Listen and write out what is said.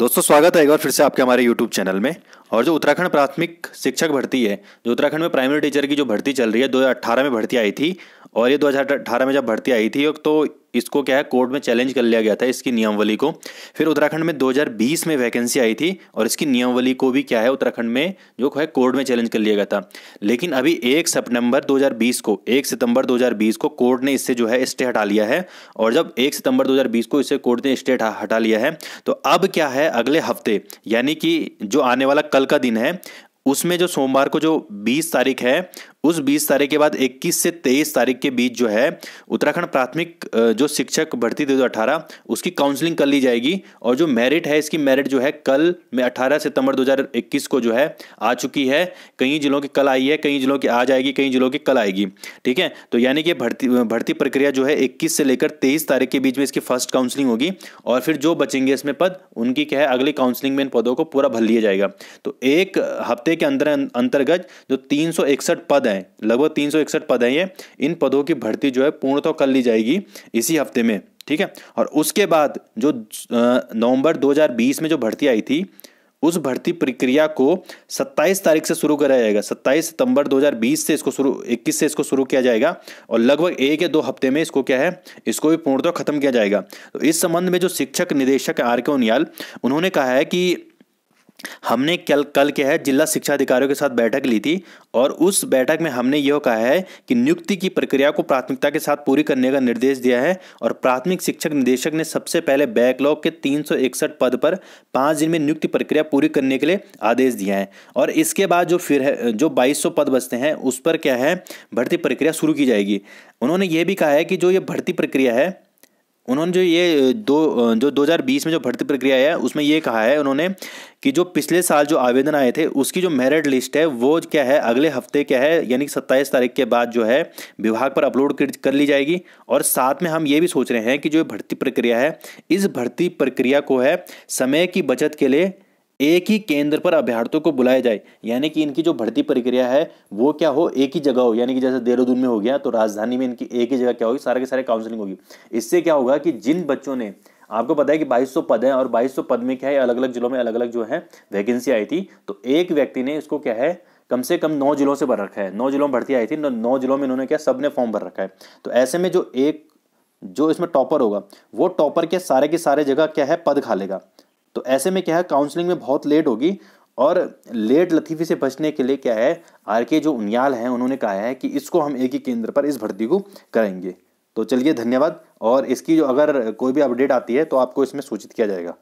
दोस्तों स्वागत है एक बार फिर से आपके हमारे YouTube चैनल में। और जो उत्तराखंड प्राथमिक शिक्षक भर्ती है, जो उत्तराखंड में प्राइमरी टीचर की जो भर्ती चल रही है, 2018 में भर्ती आई थी। और ये 2018 में जब भर्ती आई थी तो इसको क्या है, कोर्ट में चैलेंज कर लिया गया था इसकी नियमावली को। फिर उत्तराखंड में 2020 में वैकेंसी आई थी और इसकी नियमावली को भी क्या है, उत्तराखंड में जो है कोर्ट में चैलेंज कर लिया गया था। लेकिन अभी 1 सितंबर 2020 को कोर्ट ने इससे जो है स्टे हटा लिया है। और जब 1 सितंबर 2020 को इससे कोर्ट ने स्टे हटा लिया है तो अब क्या है, अगले हफ्ते यानी कि जो आने वाला कल का दिन है, उसमें जो सोमवार को जो 20 तारीख है, उस 20 तारीख के बाद 21 से 23 तारीख के बीच जो है उत्तराखंड प्राथमिक जो शिक्षक भर्ती 2018 उसकी काउंसलिंग कर ली जाएगी। और जो मेरिट है, इसकी मेरिट जो है कल में 18 सितंबर 2021 को जो है आ चुकी है। कई जिलों की कल आई है, कई जिलों की आज आएगी, कई जिलों की कल आएगी। ठीक है, तो यानी कि भर्ती प्रक्रिया जो है 21 से लेकर 23 तारीख के बीच में इसकी फर्स्ट काउंसलिंग होगी। और फिर जो बचेंगे इसमें पद, उनकी क्या है, अगली काउंसलिंग में इन पदों को पूरा भर लिया जाएगा। तो एक हफ्ते के अंतर्गत जो 361 पद, लगभग 361 पद हैं, ये इन पदों की भर्ती जो है पूर्णतः कर ली जाएगी इसी हफ्ते में। ठीक है, और उसके बाद जो नवंबर 2020 में जो भर्ती आई थी, उस भर्ती प्रक्रिया को 27 तारीख से शुरू करा जाएगा। 27 सितंबर 2020 से इसको 21 से इसको शुरू किया जाएगा और लगभग 1 या 2 हफ्ते में इसको क्या है, इसको भी पूर्णतः खत्म किया जाएगा। तो इस संबंध में जो शिक्षक निदेशक आर.के. उनियाल, उन्होंने कहा है कि हमने कल क्या है, जिला शिक्षा अधिकारियों के साथ बैठक ली थी और उस बैठक में हमने यह कहा है कि नियुक्ति की प्रक्रिया को प्राथमिकता के साथ पूरी करने का निर्देश दिया है। और प्राथमिक शिक्षक निदेशक ने सबसे पहले बैकलॉग के 361 पद पर 5 दिन में नियुक्ति प्रक्रिया पूरी करने के लिए आदेश दिया है। और इसके बाद जो फिर है, जो 2200 पद बचते हैं, उस पर क्या है, भर्ती प्रक्रिया शुरू की जाएगी। उन्होंने ये भी कहा है कि जो ये भर्ती प्रक्रिया है, उन्होंने जो 2020 में जो भर्ती प्रक्रिया है उसमें ये कहा है उन्होंने कि जो पिछले साल जो आवेदन आए थे उसकी जो मेरिट लिस्ट है वो क्या है, अगले हफ्ते क्या है, यानी कि 27 तारीख के बाद जो है विभाग पर अपलोड कर ली जाएगी। और साथ में हम ये भी सोच रहे हैं कि जो भर्ती प्रक्रिया है, इस भर्ती प्रक्रिया को है समय की बचत के लिए एक ही केंद्र पर अभ्यर्थियों को बुलाया जाए। यानी कि इनकी जो भर्ती प्रक्रिया है वो क्या हो, एक ही जगह हो। यानी कि जैसे देहरादून में हो गया, तो राजधानी में इनकी एक ही जगह क्या होगी, सारे के सारे काउंसलिंग होगी। इससे क्या होगा कि जिन बच्चों ने, आपको पता है कि 2200 पद हैं और 2200 पद में क्या है, अलग अलग जिलों में अलग अलग जो है वैकेंसी आई थी। तो एक व्यक्ति ने इसको क्या है, कम से कम 9 जिलों से भर रखा है। 9 जिलों में भर्ती आई थी, 9 जिलों में इन्होंने क्या, सबने फॉर्म भर रखा है। तो ऐसे में जो इसमें टॉपर होगा, वो टॉपर के सारे जगह क्या है, पद खा लेगा। तो ऐसे में क्या है, काउंसलिंग में बहुत लेट होगी। और लेट लतीफ़ी से बचने के लिए क्या है, आर.के. जो उनियाल हैं, उन्होंने कहा है कि इसको हम एक ही केंद्र पर इस भर्ती को करेंगे। तो चलिए, धन्यवाद। और इसकी जो अगर कोई भी अपडेट आती है तो आपको इसमें सूचित किया जाएगा।